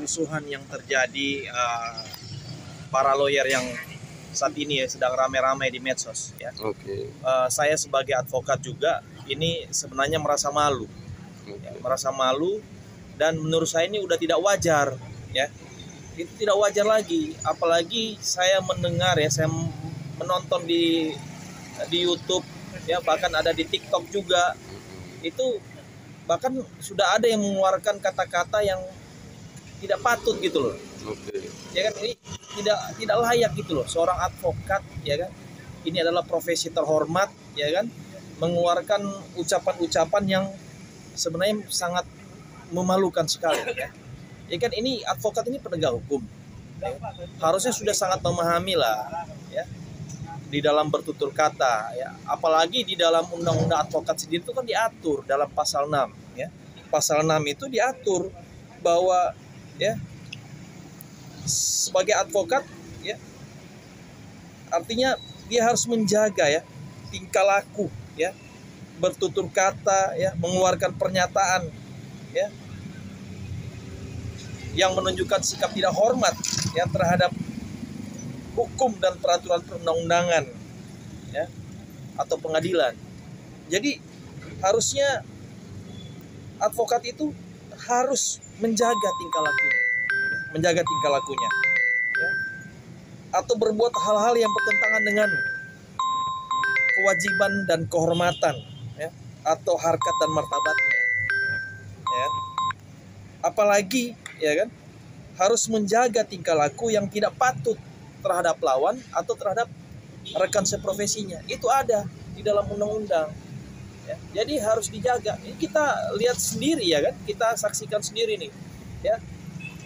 permusuhan yang terjadi para lawyer yang saat ini ya sedang rame-rame di medsos ya. Saya sebagai advokat juga ini sebenarnya merasa malu, ya, merasa malu, dan menurut saya ini udah tidak wajar ya. Itu tidak wajar lagi, apalagi saya mendengar ya, saya menonton di YouTube ya, bahkan ada di TikTok juga, itu bahkan sudah ada yang mengeluarkan kata-kata yang tidak patut gitu loh. Ya kan, ini tidak layak gitu loh, seorang advokat ya kan, ini adalah profesi terhormat ya kan, mengeluarkan ucapan-ucapan yang sebenarnya sangat memalukan sekali ya. Ya kan, ini advokat ini penegak hukum ya. Harusnya sudah sangat memahami lah ya di dalam bertutur kata ya, apalagi di dalam undang-undang advokat sendiri itu kan diatur dalam pasal 6 ya. Pasal 6 itu diatur bahwa ya sebagai advokat ya, artinya dia harus menjaga ya tingkah laku ya, bertutur kata ya, mengeluarkan pernyataan ya yang menunjukkan sikap tidak hormat ya terhadap hukum dan peraturan perundang-undangan ya, atau pengadilan. Jadi harusnya advokat itu harus menjaga tingkah lakunya ya, atau berbuat hal-hal yang bertentangan dengan kewajiban dan kehormatan ya, atau harkat dan martabatnya ya. Apalagi ya kan, harus menjaga tingkah laku yang tidak patut terhadap lawan atau terhadap rekan seprofesinya. Itu ada di dalam undang-undang ya. Jadi harus dijaga. Ini kita lihat sendiri ya kan, kita saksikan sendiri nih ya.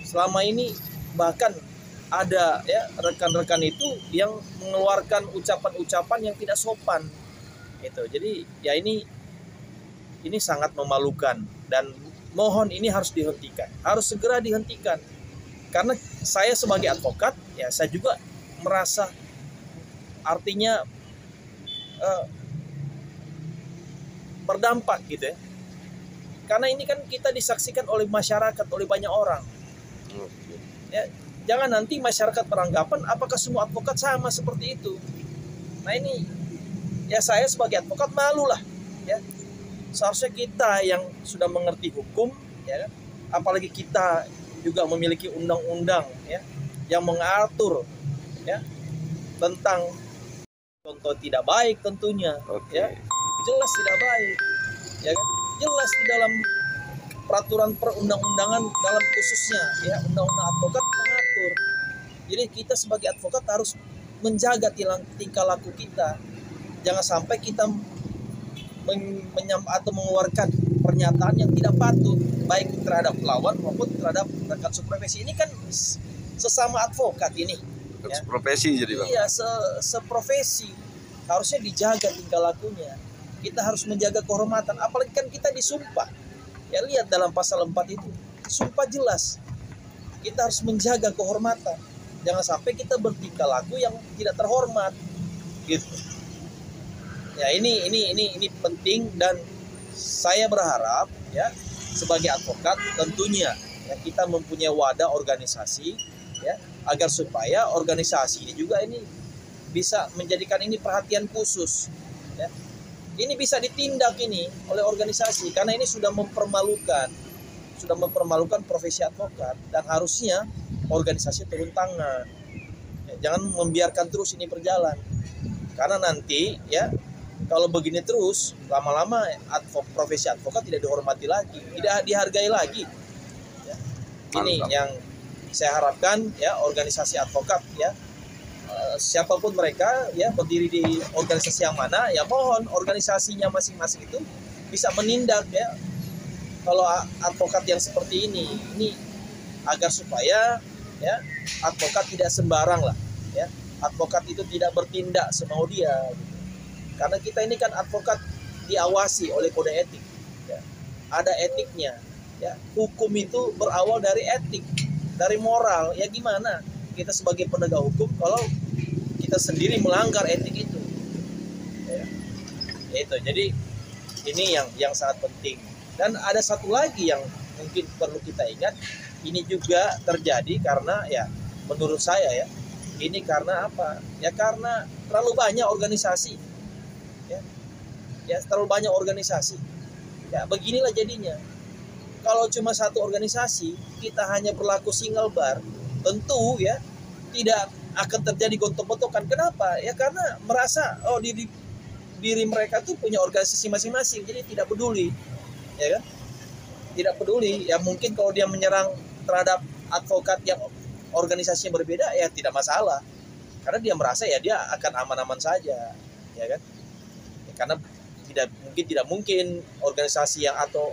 Selama ini bahkan ada ya rekan-rekan itu yang mengeluarkan ucapan-ucapan yang tidak sopan gitu. Jadi ya ini sangat memalukan, dan mohon ini harus dihentikan, harus segera dihentikan. Karena saya sebagai advokat ya, saya juga merasa artinya berdampak gitu ya. Karena ini kan kita disaksikan oleh masyarakat, oleh banyak orang. Ya, jangan nanti masyarakat beranggapan apakah semua advokat sama seperti itu. Nah ini ya, saya sebagai advokat malu lah ya. Seharusnya kita yang sudah mengerti hukum ya, apalagi kita juga memiliki undang-undang ya yang mengatur ya tentang contoh tidak baik tentunya ya, jelas tidak baik ya kan, jelas di dalam peraturan perundang-undangan dalam khususnya ya undang-undang advokat mengatur. Jadi kita sebagai advokat harus menjaga tingkah laku kita, jangan sampai kita atau mengeluarkan pernyataan yang tidak patut baik terhadap lawan maupun terhadap rekan seprofesi. Ini kan sesama advokat ini ya. Seprofesi jadi bang. Iya, seprofesi harusnya dijaga tingkah lakunya. Kita harus menjaga kehormatan, apalagi kan kita disumpah ya. Lihat dalam pasal 4 itu sumpah jelas kita harus menjaga kehormatan, jangan sampai kita bertingkah laku yang tidak terhormat gitu. Ya ini penting, dan saya berharap ya sebagai advokat tentunya ya kita mempunyai wadah organisasi ya, agar supaya organisasi ini juga ini bisa menjadikan ini perhatian khusus ya. Ini bisa ditindak ini oleh organisasi, karena ini sudah mempermalukan profesi advokat, dan harusnya organisasi turun tangan ya, jangan membiarkan terus ini berjalan, karena nanti ya kalau begini terus lama-lama profesi advokat tidak dihormati lagi, tidak dihargai lagi ya. Ini yang saya harapkan ya, organisasi advokat ya, siapapun mereka ya, berdiri di organisasi yang mana ya, mohon organisasinya masing-masing itu bisa menindak ya kalau advokat yang seperti ini agar supaya ya advokat tidak sembarang lah ya, advokat itu tidak bertindak semau dia gitu. Karena kita ini kan advokat diawasi oleh kode etik ya. Ada etiknya ya. Hukum itu berawal dari etik, dari moral ya. Gimana kita sebagai penegak hukum kalau kita sendiri melanggar etik itu ya. Itu jadi ini yang sangat penting. Dan ada satu lagi yang mungkin perlu kita ingat Ini juga terjadi karena ya menurut saya ya, ini karena apa? Ya karena terlalu banyak organisasi. Ya, ya terlalu banyak organisasi. Ya beginilah jadinya. Kalau cuma satu organisasi, kita hanya berlaku single bar, tentu ya tidak akan terjadi gontok-gontokan. Kenapa? Ya karena merasa oh diri mereka tuh punya organisasi masing-masing, jadi tidak peduli, ya kan? Tidak peduli. Ya mungkin kalau dia menyerang terhadap advokat yang organisasinya berbeda, ya tidak masalah, karena dia merasa ya dia akan aman-aman saja, ya kan? Ya, karena tidak mungkin organisasi yang atau